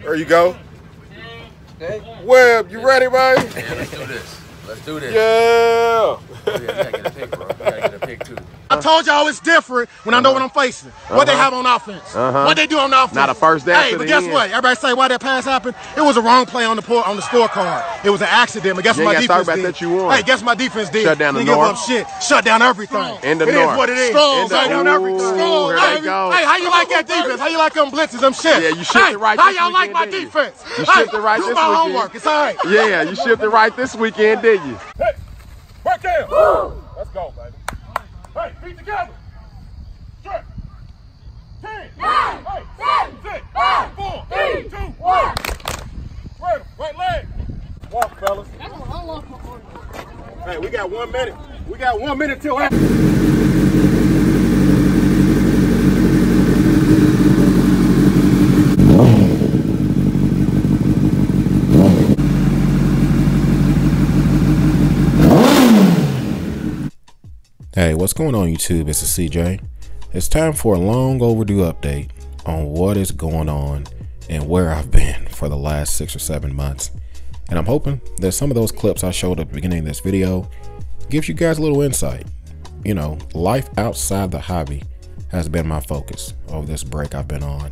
There you go. Okay. Webb, you ready, man? Yeah, let's do this. Let's do this. Yeah. Oh, yeah, you gotta get a pick, bro. You gotta get a pick, too. I told y'all it's different when I know what I'm facing. What they have on offense. What they do on offense. Not a first down. Hey, but guess what? Everybody say why that pass happened? It was a wrong play on the scorecard. It was an accident. But guess what my defense did? That you won. Hey, guess my defense did? Shut down the Didn't north. give up shit. Shut down everything. In the It north. is what it is. Strong. Shut down everything. Here they go. Hey, how you like that defense? How you like them blitzes? Them shit. Yeah, you shifted right How this y'all like my weekend, didn't defense? You shifted right do this my weekend. homework. It's all right. Yeah, you shifted right this weekend, didn't you? Hey, work down. Woo. Let's go, baby. Hey, feet together. Straight. 10, 9, 8, 7, 6, 5, 4, 3, 2, 1. Spread 'em. Right leg. Walk, fellas. Hey, we got 1 minute. We got 1 minute till after. Hey, what's going on YouTube? It's the CJ. It's time for a long overdue update on what is going on and where I've been for the last 6 or 7 months. And I'm hoping that some of those clips I showed at the beginning of this video gives you guys a little insight. You know, life outside the hobby has been my focus over this break I've been on.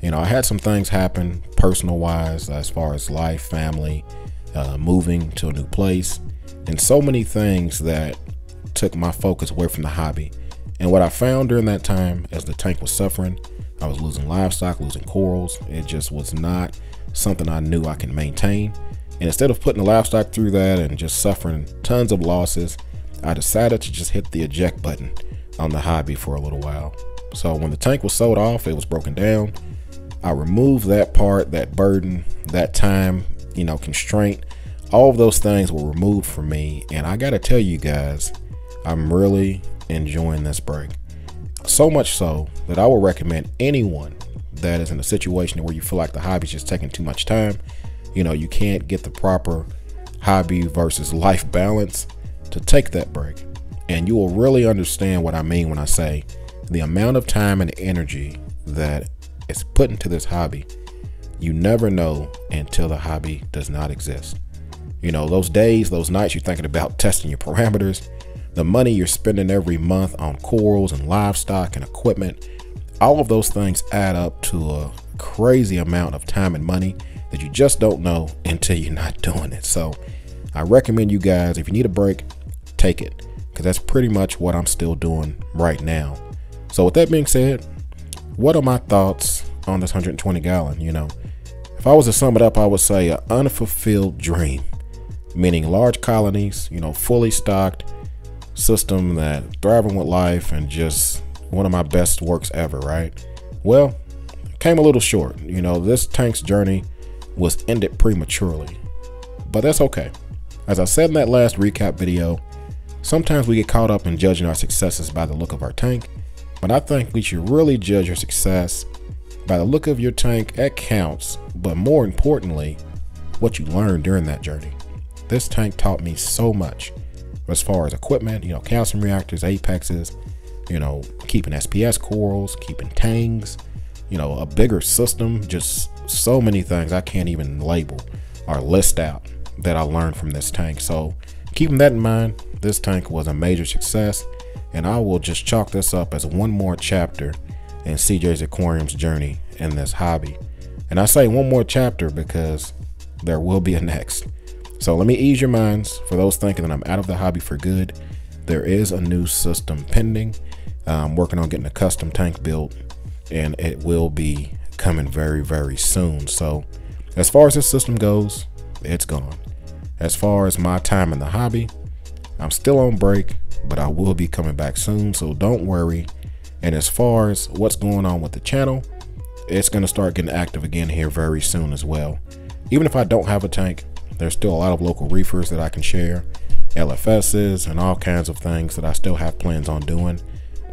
You know, I had some things happen personal wise as far as life, family, moving to a new place, and so many things that took my focus away from the hobby. And what I found during that time, as the tank was suffering, I was losing livestock, losing corals. It just was not something I knew I can maintain. And instead of putting the livestock through that and just suffering tons of losses, I decided to just hit the eject button on the hobby for a little while. So when the tank was sold off, it was broken down. I removed that part, that burden, that time, you know, constraint. All of those things were removed from me. And I gotta tell you guys, I'm really enjoying this break. So much so that I would recommend anyone that is in a situation where you feel like the hobby is just taking too much time, you know, you can't get the proper hobby versus life balance, to take that break. And you will really understand what I mean when I say the amount of time and energy that is put into this hobby, you never know until the hobby does not exist. You know, those days, those nights you're thinking about testing your parameters, the money you're spending every month on corals and livestock and equipment, all of those things add up to a crazy amount of time and money that you just don't know until you're not doing it. So I recommend you guys, if you need a break, take it, because that's pretty much what I'm still doing right now. So with that being said, what are my thoughts on this 120 gallon? You know, if I was to sum it up, I would say an unfulfilled dream, meaning large colonies, you know, fully stocked system that thriving with life, and just one of my best works ever, right? Well, came a little short. You know, this tank's journey was ended prematurely, but that's okay. As I said in that last recap video, sometimes we get caught up in judging our successes by the look of our tank, but I think we should really judge your success by the look of your tank. That counts, but more importantly, what you learned during that journey. This tank taught me so much as far as equipment, you know, calcium reactors, apexes, you know, keeping SPS corals, keeping tangs, you know, a bigger system, just so many things I can't even label or list out that I learned from this tank. So keeping that in mind, this tank was a major success, and I will just chalk this up as one more chapter in CJ's Aquarium's journey in this hobby. And I say one more chapter because there will be a next. So let me ease your minds. For those thinking that I'm out of the hobby for good, there is a new system pending. I'm working on getting a custom tank built, and it will be coming very, very soon. So as far as this system goes, it's gone. As far as my time in the hobby, I'm still on break, but I will be coming back soon, so don't worry. And as far as what's going on with the channel, it's going to start getting active again here very soon as well. Even if I don't have a tank, there's still a lot of local reefers that I can share, LFSs, and all kinds of things that I still have plans on doing.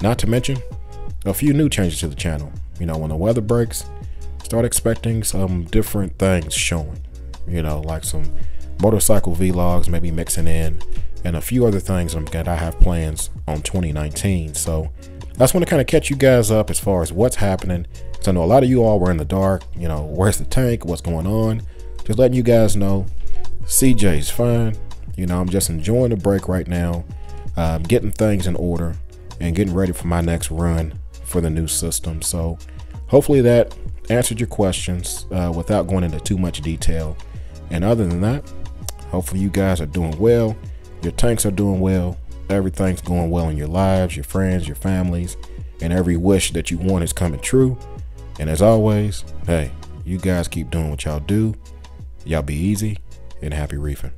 Not to mention a few new changes to the channel. You know, when the weather breaks, start expecting some different things showing. You know, like some motorcycle vlogs, maybe mixing in, and a few other things that I have plans on 2019. So I just want to kind of catch you guys up as far as what's happening. So I know a lot of you all were in the dark, you know, where's the tank, what's going on. Just letting you guys know CJ's fine. You know, I'm just enjoying the break right now, getting things in order and getting ready for my next run for the new system. So hopefully that answered your questions without going into too much detail. And other than that, hopefully you guys are doing well. Your tanks are doing well. Everything's going well in your lives, your friends, your families, and every wish that you want is coming true. And as always, hey, you guys keep doing what y'all do. Y'all be easy and happy reefing.